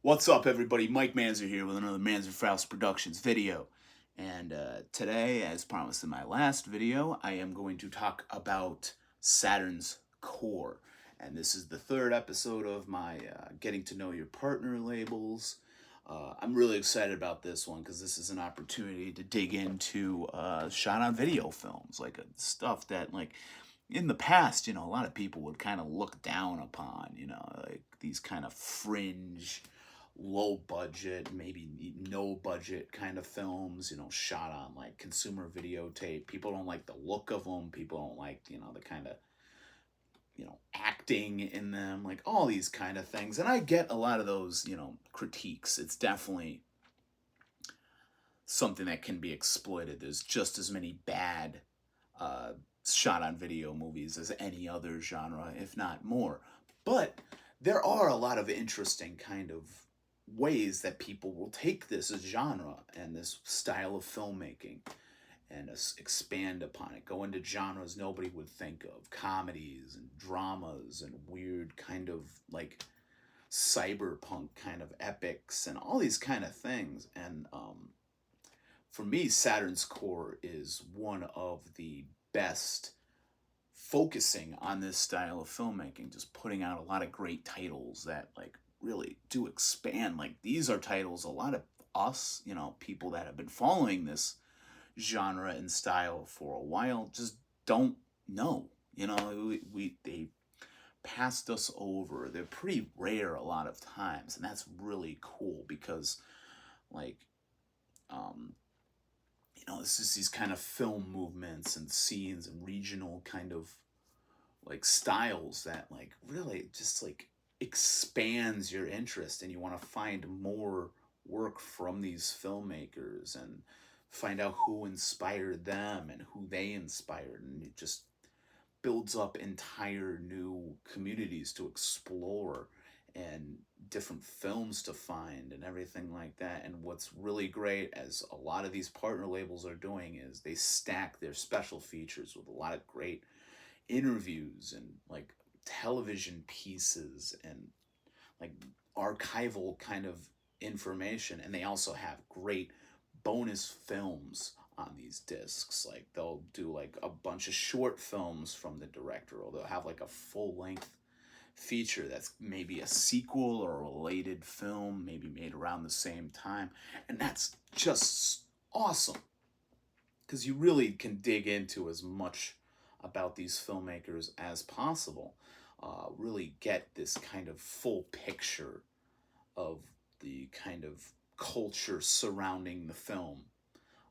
What's up, everybody? Mike Manzer here with another Manzer Faust Productions video. And today, as promised in my last video, I am going to talk about Saturn's core. And this is the third episode of my Getting to Know Your Partner labels. I'm really excited about this one because this is an opportunity to dig into shot on video films, like stuff that, like, in the past, a lot of people would kind of look down upon, like these kind of fringe, low budget, maybe no budget kind of films, shot on like consumer videotape. People don't like the look of them. People don't like, the kind of, acting in them, like all these kind of things. And I get a lot of those, critiques. It's definitely something that can be exploited. There's just as many bad shot on video movies as any other genre, if not more. But there are a lot of interesting kind of ways that people will take this genre and this style of filmmaking and expand upon it, go into genres nobody would think of, comedies and dramas and weird kind of like cyberpunk kind of epics and all these kind of things. And for me, Saturn's core is one of the best focusing on this style of filmmaking, just putting out a lot of great titles that like really do expand. Like, these are titles a lot of us, people that have been following this genre and style for a while just don't know. They passed us over. They're pretty rare a lot of times, and that's really cool because, like, it's just these kind of film movements and scenes and regional kind of like styles that like really just like expands your interest, and you want to find more work from these filmmakers and find out who inspired them and who they inspired, and it just builds up entire new communities to explore and different films to find and everything like that. And what's really great, as a lot of these partner labels are doing, is they stack their special features with a lot of great interviews and like television pieces and like archival kind of information. And they also have great bonus films on these discs. Like, they'll do like a bunch of short films from the director, or they'll have like a full length feature that's maybe a sequel or a related film, maybe made around the same time. And that's just awesome because you really can dig into as much about these filmmakers as possible. Really get this kind of full picture of the kind of culture surrounding the film,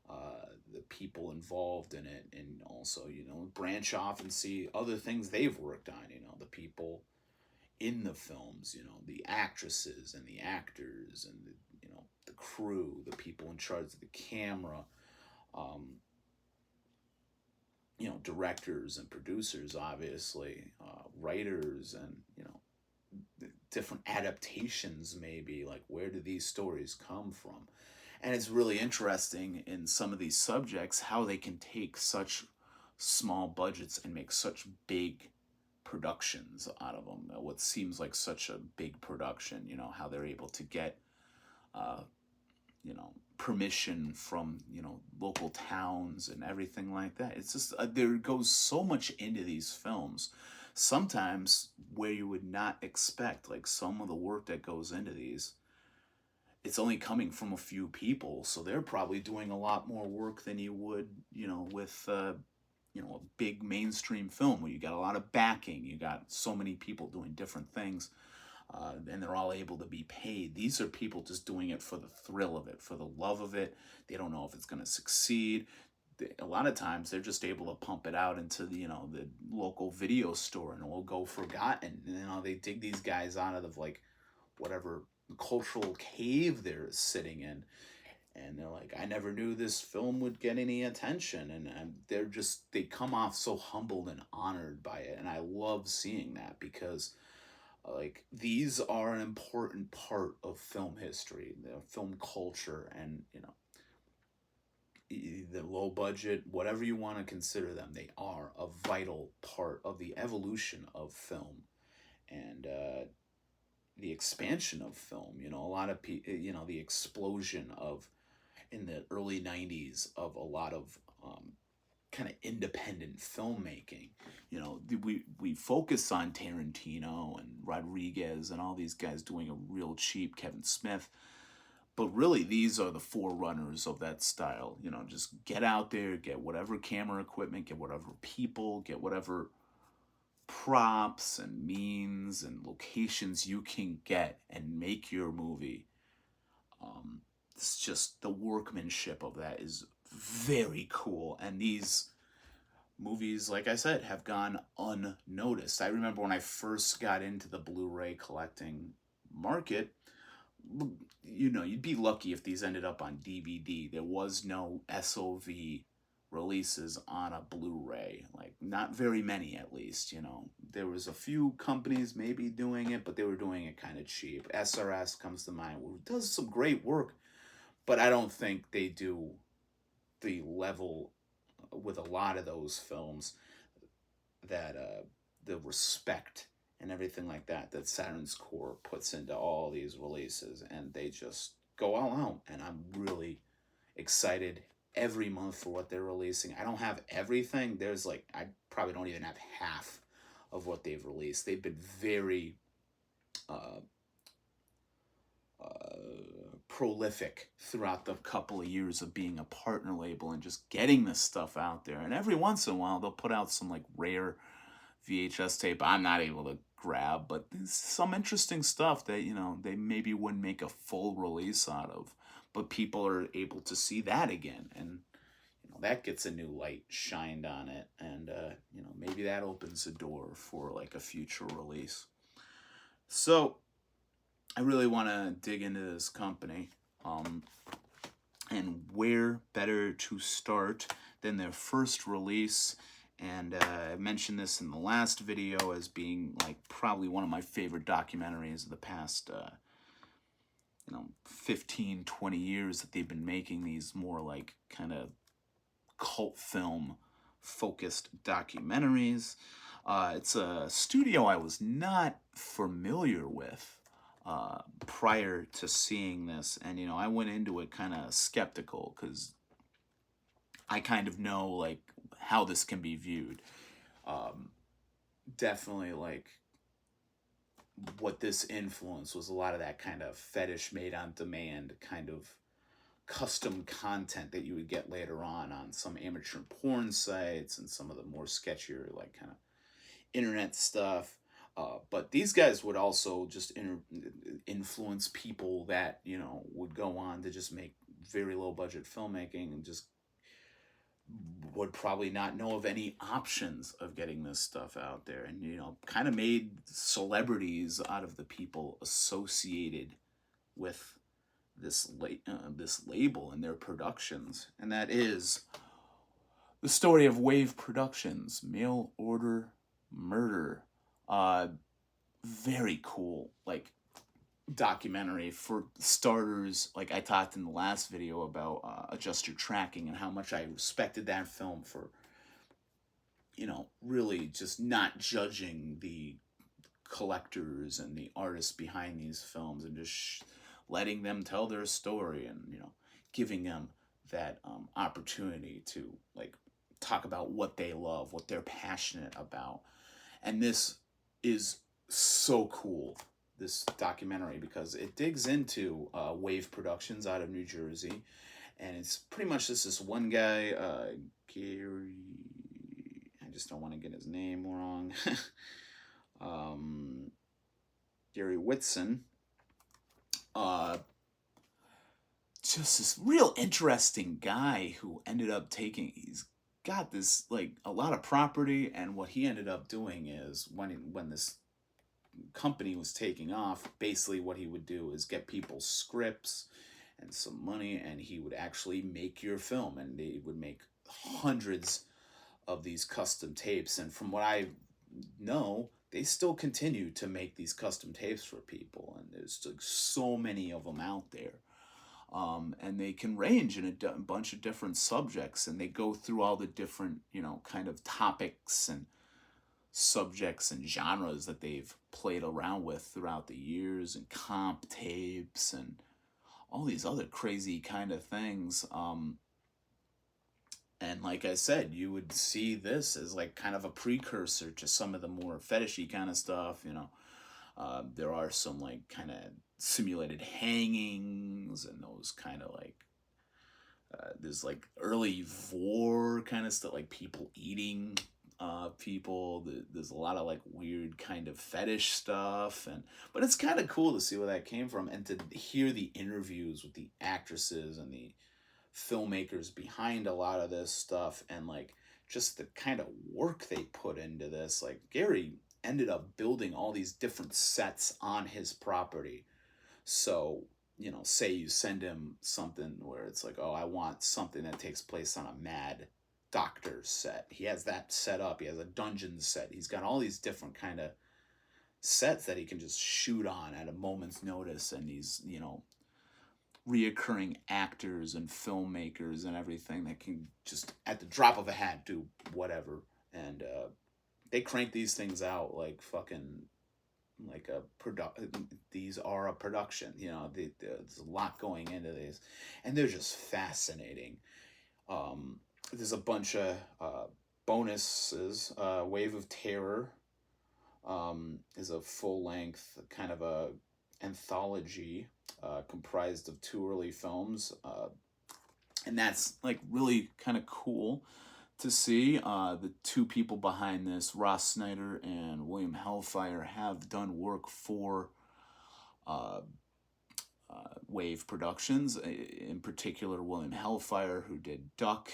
the people involved in it, and also, branch off and see other things they've worked on, the people in the films, the actresses and the actors and the crew, the people in charge of the camera, directors and producers, obviously, writers, and, different adaptations, maybe, like, where do these stories come from? And it's really interesting in some of these subjects how they can take such small budgets and make such big productions out of them. What seems like such a big production, how they're able to get, permission from, local towns and everything like that. It's just, there goes so much into these films, sometimes where you would not expect, like some of the work that goes into these. It's only coming from a few people, so they're probably doing a lot more work than you would, with a big mainstream film where you got a lot of backing, you got so many people doing different things, and they're all able to be paid. These are people just doing it for the thrill of it, for the love of it. They don't know if it's going to succeed. A lot of times they're just able to pump it out into the, the local video store, and it will go forgotten. They dig these guys out of like whatever cultural cave they're sitting in, and they're like, I never knew this film would get any attention. And they come off so humbled and honored by it. And I love seeing that because, like, these are an important part of film history, the film culture, and, the low budget, whatever you want to consider them, they are a vital part of the evolution of film. And the expansion of film. You know, a lot of you know, the explosion of in the early '90s of a lot of kind of independent filmmaking. You know, we focus on Tarantino and Rodriguez and all these guys doing a real cheap Kevin Smith, but really these are the forerunners of that style. You know, just get out there, get whatever camera equipment, get whatever people, get whatever props and means and locations you can get and make your movie. It's just the workmanship of that is very cool, and these movies, like I said, have gone unnoticed. I remember when I first got into the Blu-ray collecting market, you know, you'd be lucky if these ended up on DVD. There was no SOV releases on a Blu-ray, like not very many at least. You know, there was a few companies maybe doing it, but they were doing it kind of cheap. SRS comes to mind, who does some great work, but I don't think they do the level with a lot of those films that the respect and everything like that that Saturn's core puts into all these releases, and they just go all out. And I'm really excited every month for what they're releasing. I don't have everything. There's like, I probably don't even have half of what they've released. They've been very uh, prolific throughout the couple of years of being a partner label and just getting this stuff out there. And every once in a while, they'll put out some like rare VHS tape I'm not able to grab, but there's some interesting stuff that, you know, they maybe wouldn't make a full release out of. But people are able to see that again. And, you know, that gets a new light shined on it. And, you know, maybe that opens the door for like a future release. So, I really want to dig into this company. And where better to start than their first release. And I mentioned this in the last video as being like probably one of my favorite documentaries of the past 15, 20 years, that they've been making these more like kind of cult film focused documentaries. It's a studio I was not familiar with prior to seeing this, and you know, I went into it kind of skeptical because I kind of know like how this can be viewed. Definitely like what this influence was a lot of that kind of fetish made on demand kind of custom content that you would get later on some amateur porn sites and some of the more sketchier like kind of internet stuff. But these guys would also just influence people that, you know, would go on to just make very low budget filmmaking and just would probably not know of any options of getting this stuff out there, and you know, kind of made celebrities out of the people associated with this label and their productions. And that is the story of W.A.V.E. Productions, Mail Order Murder. Very cool, like, documentary. For starters, like I talked in the last video about Adjust Your Tracking and how much I respected that film for, you know, really just not judging the collectors and the artists behind these films and just letting them tell their story, and you know, giving them that opportunity to like talk about what they love, what they're passionate about. And this is so cool, this documentary, because it digs into W.A.V.E. Productions out of New Jersey, and it's pretty much just this one guy, Gary. I just don't want to get his name wrong. Gary Whitson. Just this real interesting guy who ended up taking. He's got this like a lot of property, and what he ended up doing is when this company was taking off, basically what he would do is get people scripts and some money, and he would actually make your film, and they would make hundreds of these custom tapes. And from what I know, they still continue to make these custom tapes for people, and there's like so many of them out there. And they can range in a bunch of different subjects, and they go through all the different, you know, kind of topics and subjects and genres that they've played around with throughout the years, and comp tapes and all these other crazy kind of things. And like I said, you would see this as like kind of a precursor to some of the more fetishy kind of stuff. There are some like kind of simulated hangings and those kind of like there's like early vor kind of stuff, like people eating people. There's a lot of like weird kind of fetish stuff, but it's kind of cool to see where that came from and to hear the interviews with the actresses and the filmmakers behind a lot of this stuff, and like just the kind of work they put into this. Like Gary ended up building all these different sets on his property. So, say you send him something where it's like, oh, I want something that takes place on a Mad Doctor set. He has that set up. He has a dungeon set. He's got all these different kind of sets that he can just shoot on at a moment's notice. And these, reoccurring actors and filmmakers and everything that can just at the drop of a hat do whatever. And they crank these things out like fucking like these are a production. There's a lot going into these, and they're just fascinating. There's a bunch of bonuses. Wave of Terror is a full-length kind of a anthology comprised of 2 early films, and that's like really kind of cool to see. The 2 people behind this, Ross Snyder and William Hellfire, have done work for W.A.V.E. Productions, in particular William Hellfire, who did Duck,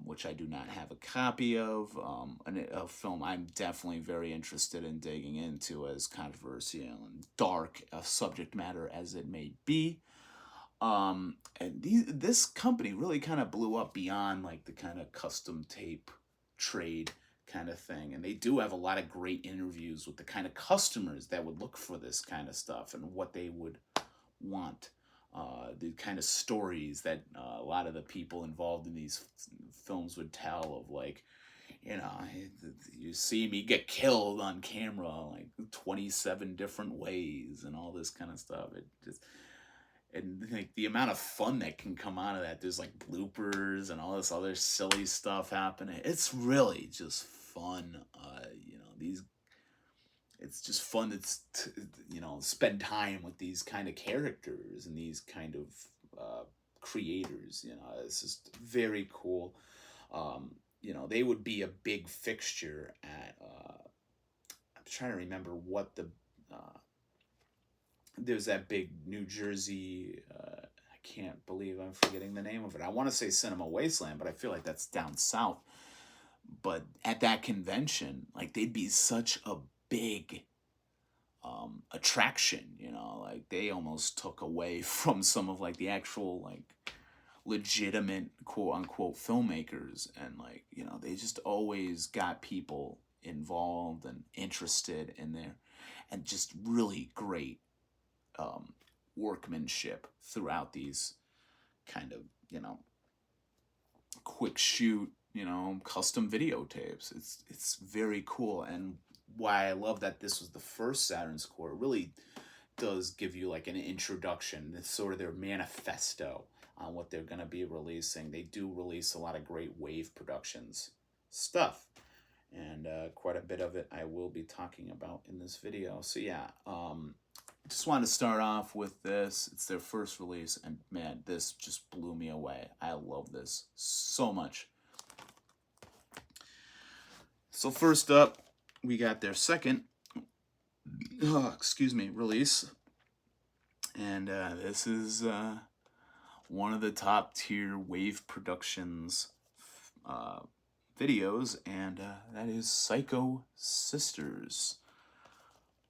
which I do not have a copy of, a film I'm definitely very interested in digging into, as controversial and dark a subject matter as it may be. And this company really kind of blew up beyond like the kind of custom tape trade kind of thing, and they do have a lot of great interviews with the kind of customers that would look for this kind of stuff and what they would want. The kind of stories that a lot of the people involved in these films would tell of, like, you see me get killed on camera like 27 different ways and all this kind of stuff. It just, and like the amount of fun that can come out of that. There's like bloopers and all this other silly stuff happening. It's really just fun. These it's just fun to spend time with these kind of characters and these kind of creators. It's just very cool. They would be a big fixture at I'm trying to remember what the there's that big New Jersey, I can't believe I'm forgetting the name of it. I want to say Cinema Wasteland, but I feel like that's down south. But at that convention, like, they'd be such a big attraction, like they almost took away from some of like the actual like legitimate quote unquote filmmakers, and like, they just always got people involved and interested in there, and just really great workmanship throughout these kind of quick shoot custom videotapes. It's very cool, and why I love that this was the first Saturn score. It really does give you like an introduction. It's sort of their manifesto on what they're going to be releasing. They do release a lot of great W.A.V.E. Productions stuff, and quite a bit of it I will be talking about in this video. So yeah, just wanted to start off with this. It's their first release, and man, this just blew me away. I love this so much. So first up, we got their second release, and this is one of the top tier W.A.V.E. Productions videos, and that is Psycho Sisters.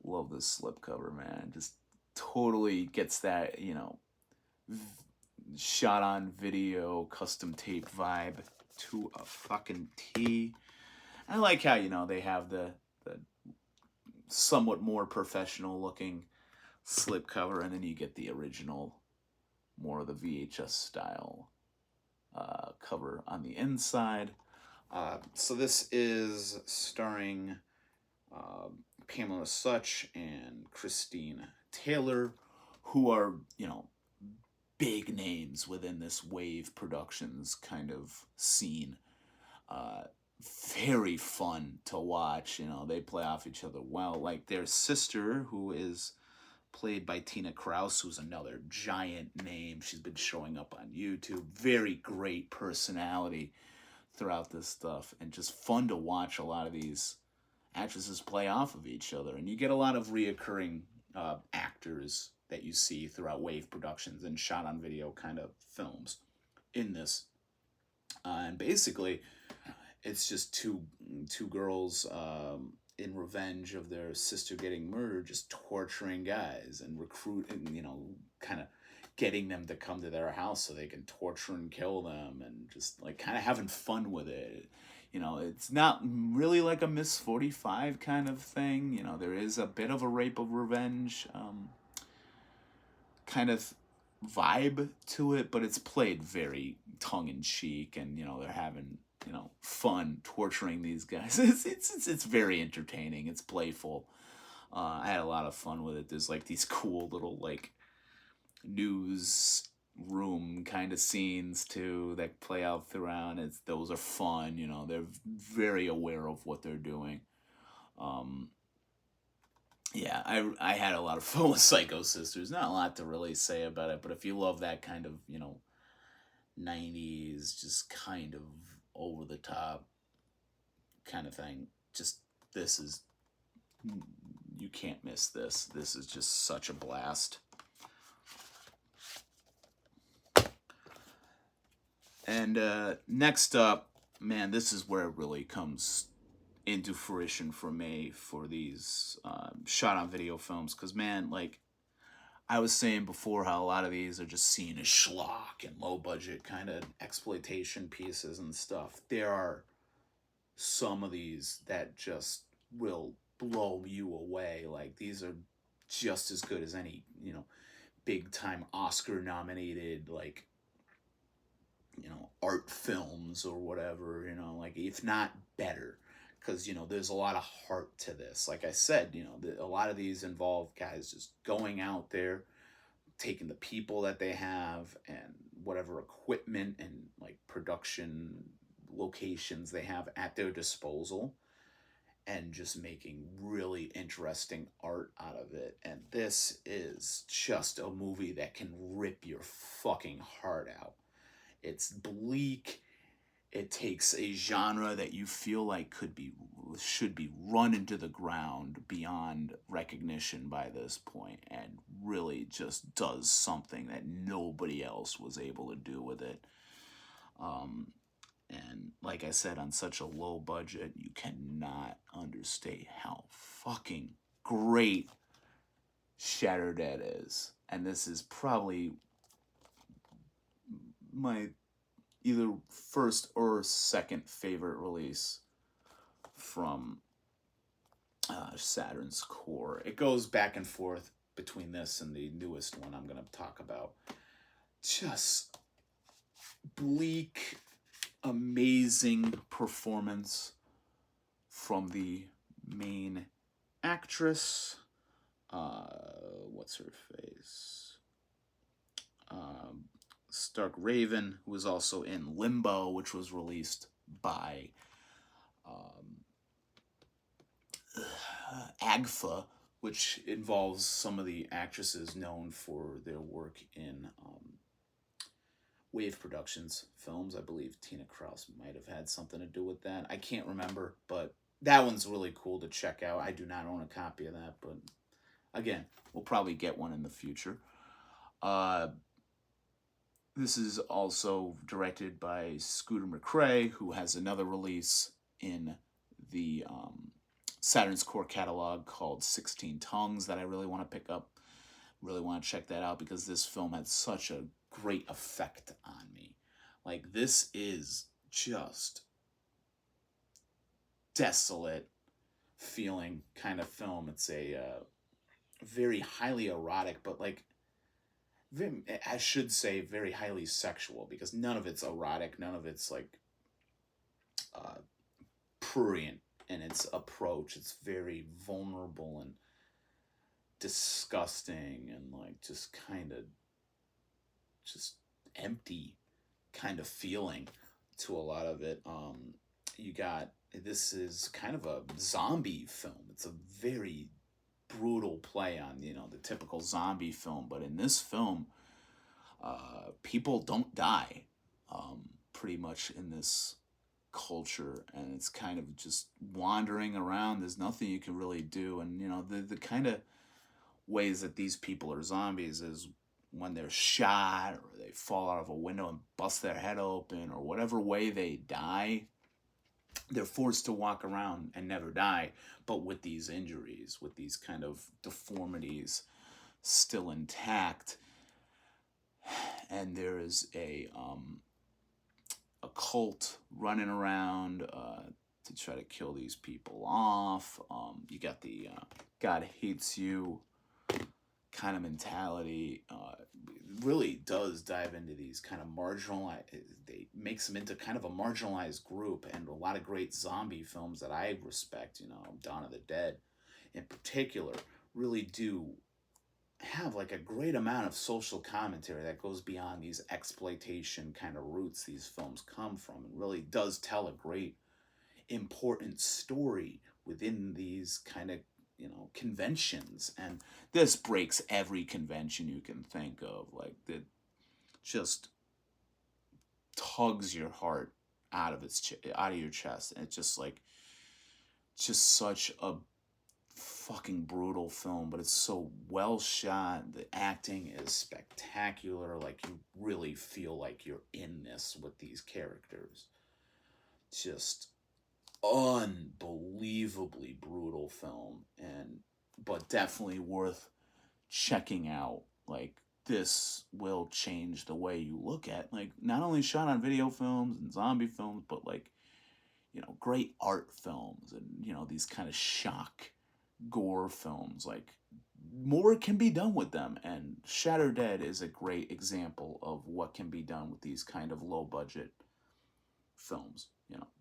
Love this slipcover, man. Just totally gets that, shot on video, custom tape vibe to a fucking T. I like how, they have the somewhat more professional looking slipcover, and then you get the original, more of the VHS style cover on the inside. So this is starring uh, Pamela Such and Christine Taylor, who are, big names within this W.A.V.E. Productions kind of scene. Uh, Very fun to watch. They play off each other well. Like their sister, who is played by Tina Kraus, who's another giant name. She's been showing up on YouTube. Very great personality throughout this stuff, and just fun to watch a lot of these actresses play off of each other. And you get a lot of reoccurring actors that you see throughout W.A.V.E. Productions and shot on video kind of films in this. And basically, it's just two girls in revenge of their sister getting murdered, just torturing guys and recruiting, kind of getting them to come to their house so they can torture and kill them, and just like kind of having fun with it. It's not really like a Miss 45 kind of thing. There is a bit of a rape of revenge kind of vibe to it, but it's played very tongue in cheek, and they're having fun torturing these guys. It's very entertaining. It's playful. I had a lot of fun with it. There's like these cool little like news room kind of scenes too that play out throughout. Those are fun. They're very aware of what they're doing. Um, yeah, I had a lot of fun with Psycho Sisters. Not a lot to really say about it, but if you love that kind of 90s, just kind of over the top kind of thing, just this is, you can't miss this. This is just such a blast. And next up, man, this is where it really comes into fruition for me for these shot on video films. Because, man, like I was saying before, how a lot of these are just seen as schlock and low budget kind of exploitation pieces and stuff. There are some of these that just will blow you away. Like these are just as good as any, big time Oscar nominated, like, art films or whatever, like if not better. Because, there's a lot of heart to this. Like I said, a lot of these involve guys just going out there, taking the people that they have and whatever equipment and like production locations they have at their disposal, and just making really interesting art out of it. And this is just a movie that can rip your fucking heart out. It's bleak. It takes a genre that you feel like should be run into the ground beyond recognition by this point, and really just does something that nobody else was able to do with it. And like I said, on such a low budget, you cannot understate how fucking great Shatter Dead is. And this is probably my either first or second favorite release from Saturn's core. It goes back and forth between this and the newest one I'm going to talk about. Just bleak, amazing performance from the main actress. What's her face? Stark Raven, who was also in Limbo, which was released by AGFA, which involves some of the actresses known for their work in W.A.V.E. Productions films. I believe Tina Kraus might have had something to do with that. I can't remember, but that one's really cool to check out. I do not own a copy of that, but again, we'll probably get one in the future. This is also directed by Scooter McCrae, who has another release in the Saturn's core catalog called 16 Tongues that I really want to pick up. Really want to check that out because this film had such a great effect on me. Like, this is just desolate feeling kind of film. It's a very highly erotic, but like, I should say very highly sexual, because none of it's erotic, none of it's like uh, prurient in its approach. It's very vulnerable and disgusting and like just kind of just empty kind of feeling to a lot of it. You got this is kind of a zombie film. It's a very brutal play on the typical zombie film, but in this film, people don't die, pretty much in this culture, and it's kind of just wandering around. There's nothing you can really do, and the kind of ways that these people are zombies is when they're shot or they fall out of a window and bust their head open or whatever way they die, they're forced to walk around and never die, but with these injuries, with these kind of deformities still intact. And there is a cult running around to try to kill these people off. You got the God hates you kind of mentality. Really does dive into these kind of marginalized. They makes them into kind of a marginalized group, and a lot of great zombie films that I respect. Dawn of the Dead, in particular, really do have like a great amount of social commentary that goes beyond these exploitation kind of roots these films come from, and really does tell a great important story within these kind of conventions. And this breaks every convention you can think of, like that just tugs your heart out of your chest, and it's just such a fucking brutal film, but it's so well shot. The acting is spectacular. Like, you really feel like you're in this with these characters. Just unbelievably brutal film, but definitely worth checking out. Like, this will change the way you look at, like, not only shot on video films and zombie films, but like, great art films, and these kind of shock gore films. Like, more can be done with them, and Shatter Dead is a great example of what can be done with these kind of low budget films.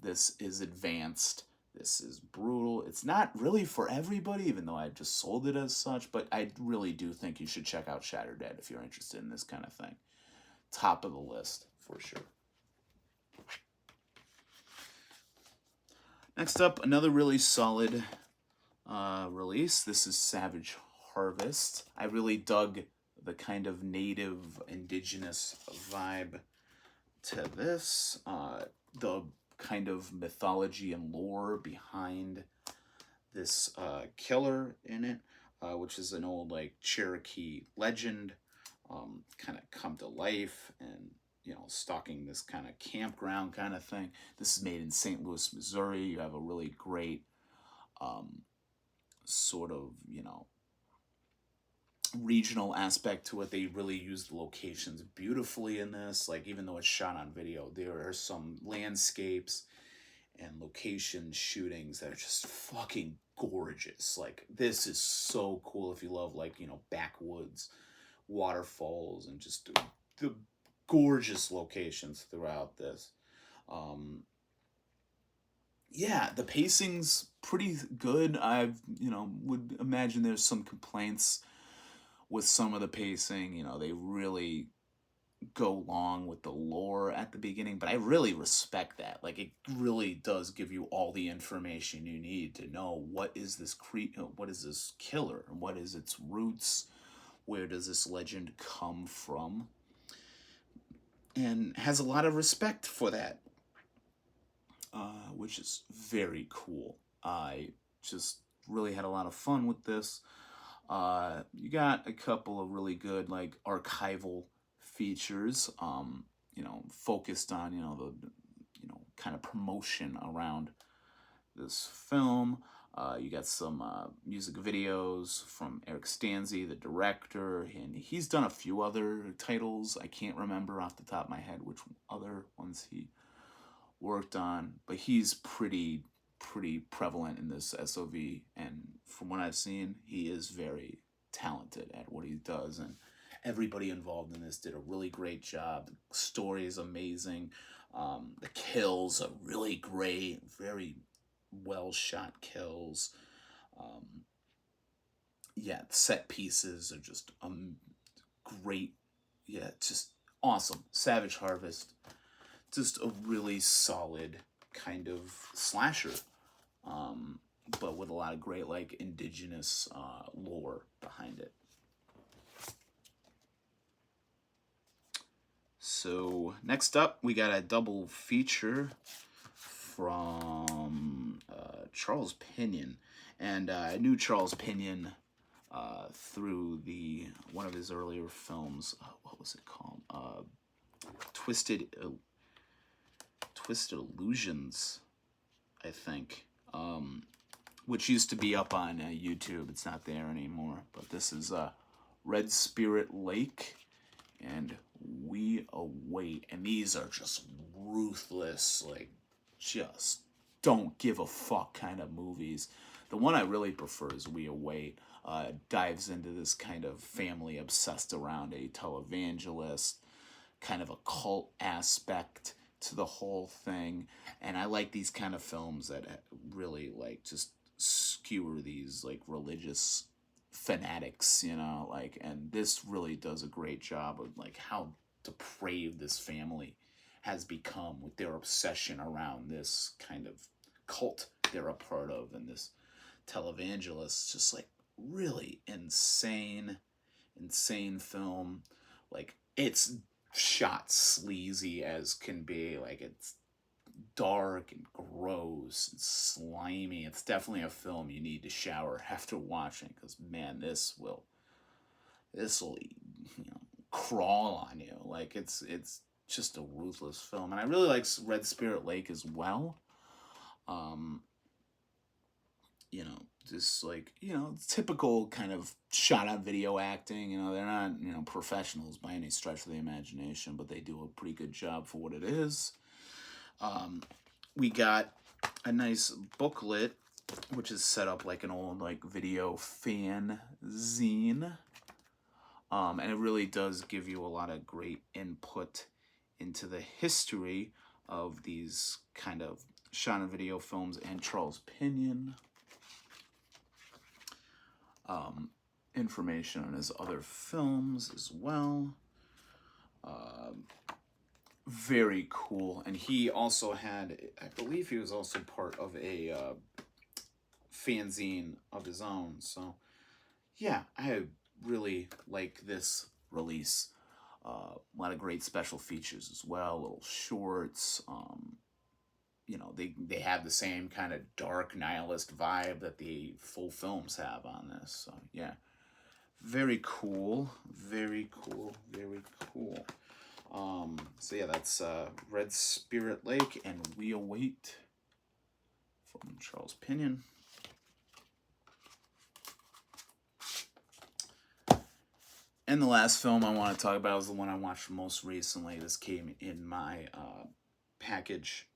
This is advanced, this is brutal. It's not really for everybody, even though I just sold it as such, but I really do think you should check out Shatter Dead if you're interested in this kind of thing. Top of the list for sure. Next up, another really solid release. This is Savage Harvest. I really dug the kind of native indigenous vibe to this. The kind of mythology and lore behind this killer in it, which is an old like Cherokee legend, kind of come to life, and stalking this kind of campground kind of thing. This is made in St. Louis, Missouri. You have a really great sort of regional aspect to it. They really use the locations beautifully in this. Like, even though it's shot on video, there are some landscapes and location shootings that are just fucking gorgeous. Like, this is so cool if you love like backwoods, waterfalls, and just the gorgeous locations throughout this. Yeah, the pacing's pretty good. I've would imagine there's some complaints with some of the pacing. They really go long with the lore at the beginning, but I really respect that. Like, it really does give you all the information you need to know what is this what is this killer, and what is its roots, where does this legend come from, and has a lot of respect for that, which is very cool. I just really had a lot of fun with this. You got a couple of really good like archival features, focused on the kind of promotion around this film. You got some music videos from Eric Stanzi, the director, and he's done a few other titles. I can't remember off the top of my head which other ones he worked on, but he's pretty prevalent in this SOV, and from what I've seen, he is very talented at what he does, and everybody involved in this did a really great job. The story is amazing. The kills are really great, very well shot kills. Um, yeah, set pieces are just great. Yeah, just awesome. Savage Harvest, just a really solid kind of slasher, um, but with a lot of great like indigenous lore behind it. So next up, we got a double feature from Charles Pinion, and I knew Charles Pinion through one of his earlier films. What was it called? Twisted Illusions, I think, which used to be up on YouTube. It's not there anymore. But this is Red Spirit Lake and W.A.V.E, and these are just ruthless, like just don't give a fuck kind of movies. The one I really prefer is W.A.V.E. Dives into this kind of family obsessed around a televangelist, kind of a cult aspect to the whole thing. And I like these kind of films that really like just skewer these like religious fanatics, you know, like, and this really does a great job of like how depraved this family has become with their obsession around this kind of cult they're a part of, and this televangelist. Just like really insane film. Like, it's shot sleazy as can be. Like, it's dark and gross and slimy. It's definitely a film you need to shower after watching, because man, this will crawl on you. Like, it's just a ruthless film. And I really like Red Spirit Lake as well. Just like, typical kind of shot on video acting. They're not, professionals by any stretch of the imagination, but they do a pretty good job for what it is. We got a nice booklet, which is set up like an old like video fan zine. And it really does give you a lot of great input into the history of these kind of shot on video films and Charles Pinion. Information on his other films as well. Very cool. And he also had, I believe he was also part of a fanzine of his own. So, yeah, I really like this release. A lot of great special features as well, little shorts. They have the same kind of dark nihilist vibe that the full films have on this. So, yeah, very cool. Very cool. Very cool. So yeah, that's Red Spirit Lake and We Await from Charles Pinion. And the last film I want to talk about is the one I watched most recently. This came in my package.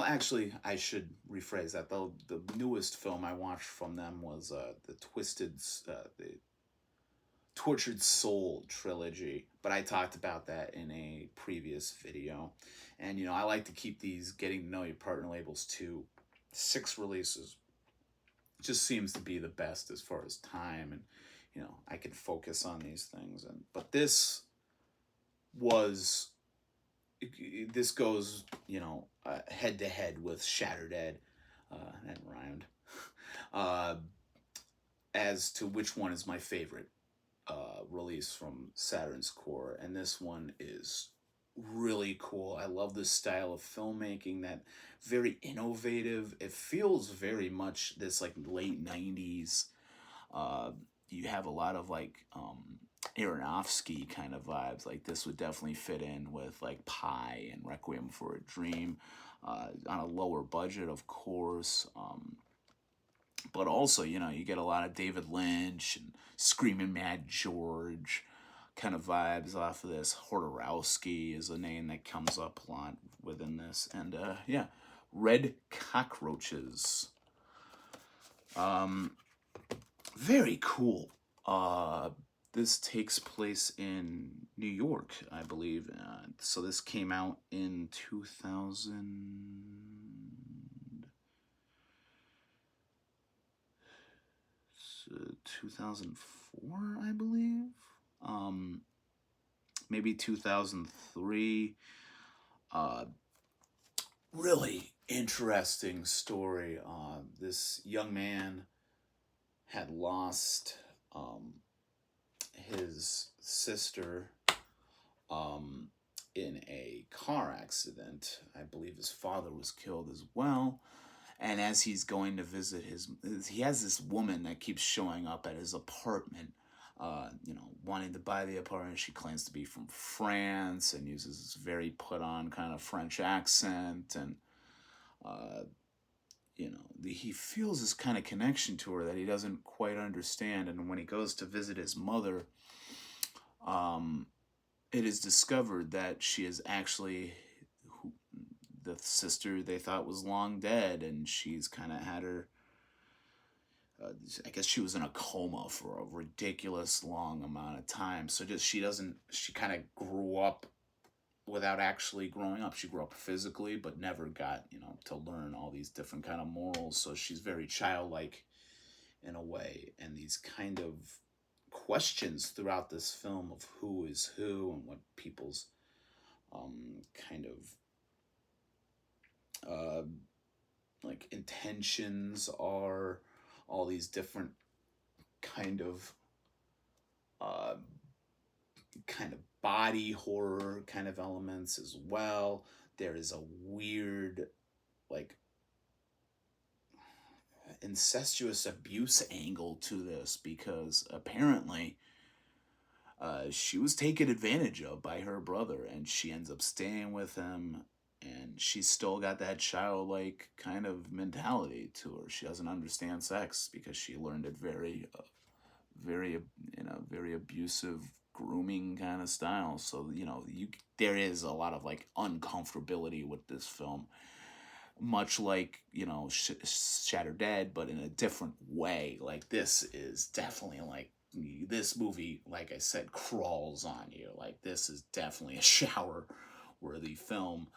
Actually, I should rephrase that. The newest film I watched from them was the Tortured Soul trilogy, but I talked about that in a previous video. And I like to keep these getting to know your partner labels to 6 releases. It just seems to be the best as far as time, and I can focus on these things. But this goes head to head with Shatter Dead, that rhymed, as to which one is my favorite release from Saturn's core. And this one is really cool. I love this style of filmmaking, that very innovative. It feels very much this like late 90s. You have a lot of like Aronofsky kind of vibes. Like, this would definitely fit in with like Pi and Requiem for a Dream, on a lower budget, of course. But also, you get a lot of David Lynch and Screaming Mad George kind of vibes off of this. Hodorowski is a name that comes up a lot within this. And, yeah, Red Cockroaches. Very cool. Uh, this takes place in New York, I believe. So this came out in 2004, I believe. Um, Maybe 2003. Uh, Really interesting story. This young man had lost um, his sister um, in a car accident. I believe his father was killed as well. And as he's going to visit he has this woman that keeps showing up at his apartment, wanting to buy the apartment. She claims to be from France and uses this very put on kind of French accent. And, uh, he feels this kind of connection to her that he doesn't quite understand. And when he goes to visit his mother, um, it is discovered that she is actually the sister they thought was long dead, and she's kind of had her. I guess she was in a coma for a ridiculous long amount of time. So just she kind of grew up without actually growing up. She grew up physically, but never got to learn all these different kind of morals. So she's very childlike in a way, and these kind of questions throughout this film of who is who and what people's kind of like intentions are, all these different kind of uh, kind of body horror kind of elements as well. There is a weird like incestuous abuse angle to this because apparently she was taken advantage of by her brother, and she ends up staying with him, and she's still got that childlike kind of mentality to her. She doesn't understand sex because she learned it very very abusive grooming kind of style. So there is a lot of like uncomfortability with this film, much like Shatter Dead, but in a different way. Like this is definitely like this movie, like I said, crawls on you. Like this is definitely a shower worthy film.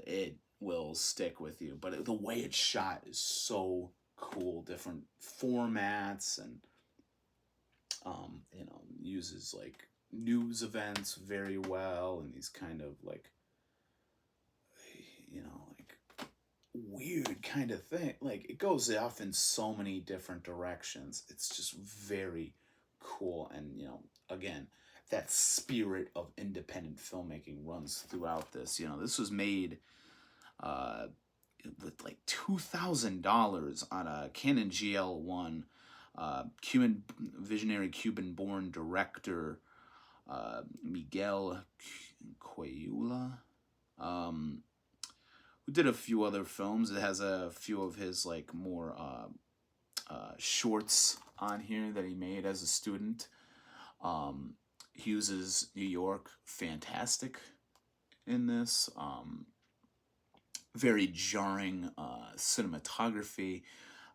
It will stick with you, but the way it's shot is so cool. Different formats, and uses like news events very well, and these kind of like like weird kind of thing. Like it goes off in so many different directions. It's just very cool, and again, that spirit of independent filmmaking runs throughout this. This was made uh, with like $2,000 on a Canon GL1. Cuban visionary Cuban-born director Miguel Coyula, um, who did a few other films. It has a few of his like more shorts on here that he made as a student. He uses New York fantastic in this. Very jarring cinematography.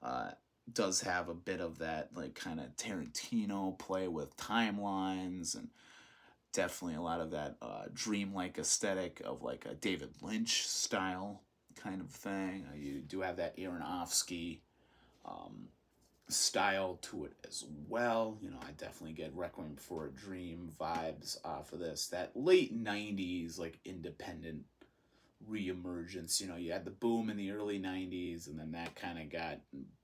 Uh, does have a bit of that like kind of Tarantino play with timelines, and definitely a lot of that dreamlike aesthetic of like a David Lynch style kind of thing. You do have that Aronofsky um, style to it as well. I definitely get Requiem for a Dream vibes off of this. That late 90s, like independent reemergence. You had the boom in the early 90s, and then that kind of got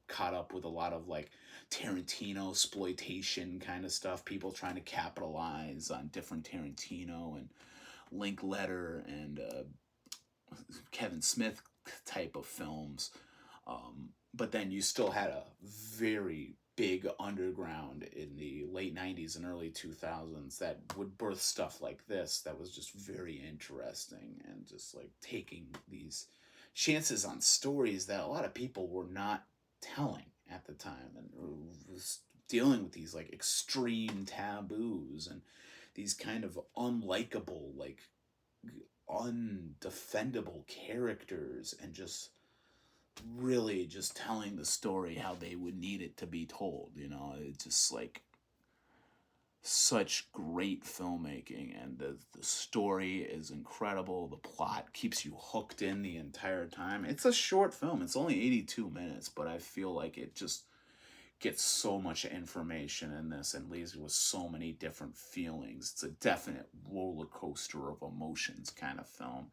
caught up with a lot of like Tarantino exploitation kind of stuff, people trying to capitalize on different Tarantino and Linkletter and Kevin Smith type of films. But then you still had a very big underground in the late 90s and early 2000s that would birth stuff like this that was just very interesting, and just like taking these chances on stories that a lot of people were not telling at the time, and was dealing with these like extreme taboos and these kind of unlikable, like undefendable characters, and just really just telling the story how they would need it to be told. It's just like such great filmmaking, and the story is incredible. The plot keeps you hooked in the entire time. It's a short film, it's only 82 minutes, but I feel like it just gets so much information in this and leaves you with so many different feelings. It's a definite roller coaster of emotions kind of film.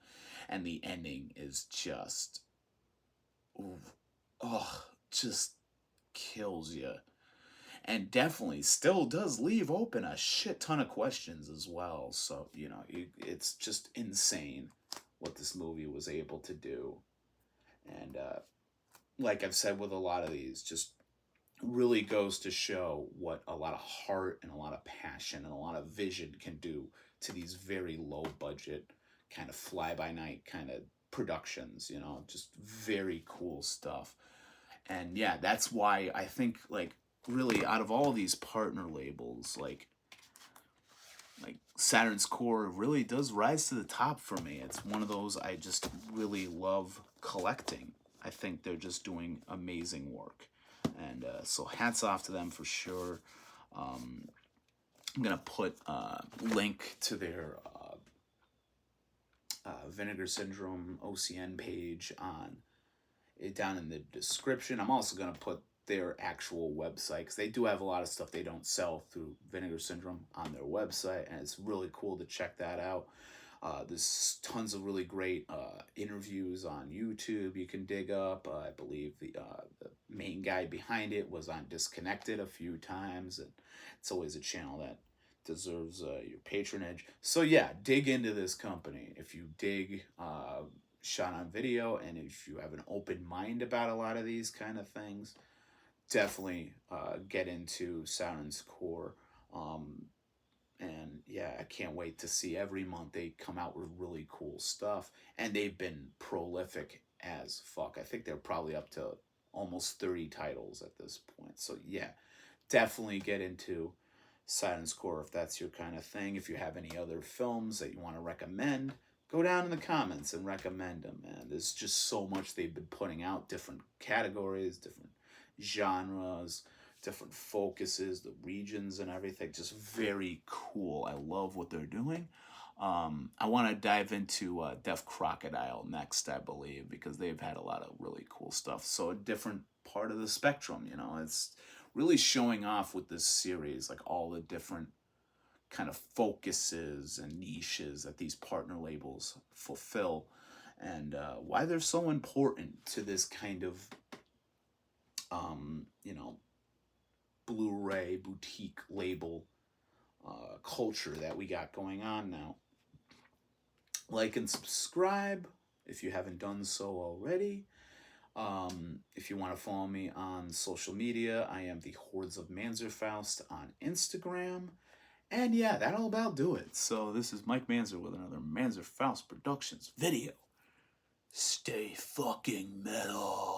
And the ending is just, oh, just kills you. And definitely still does leave open a shit ton of questions as well. So, it's just insane what this movie was able to do. And like I've said with a lot of these, just really goes to show what a lot of heart and a lot of passion and a lot of vision can do to these very low budget, kind of fly by night kind of productions, just very cool stuff. And yeah, that's why I think, like, really out of all these partner labels, like Saturn's Core really does rise to the top for me. It's one of those I just really love collecting. I think they're just doing amazing work. And so hats off to them for sure. I'm going to put a link to their Vinegar Syndrome OCN page on it down in the description. I'm also going to put their actual website, because they do have a lot of stuff they don't sell through Vinegar Syndrome on their website, and it's really cool to check that out. There's tons of really great interviews on YouTube you can dig up. I believe the main guy behind it was on Disconnected a few times, and it's always a channel that deserves your patronage. So yeah, dig into this company. If you dig shot on video, and if you have an open mind about a lot of these kind of things, definitely get into Saturn's Core. And yeah, I can't wait to see every month they come out with really cool stuff. And they've been prolific as fuck. I think they're probably up to almost 30 titles at this point. So yeah, definitely get into Saturn's Core if that's your kind of thing. If you have any other films that you want to recommend, go down in the comments and recommend them, man. There's just so much they've been putting out, different categories, different genres, different focuses, the regions and everything. Just very cool. I love what they're doing. I want to dive into Deaf Crocodile next, I believe, because they've had a lot of really cool stuff. So a different part of the spectrum, it's really showing off with this series, like all the different kind of focuses and niches that these partner labels fulfill, and why they're so important to this kind of Blu-ray boutique label culture that we got going on now. Like and subscribe if you haven't done so already. If you want to follow me on social media, I am the Hordes of Manzerfaust on Instagram. And yeah, that'll about do it. So this is Mike Manzer with another Manzerfaust Productions video. Stay fucking metal.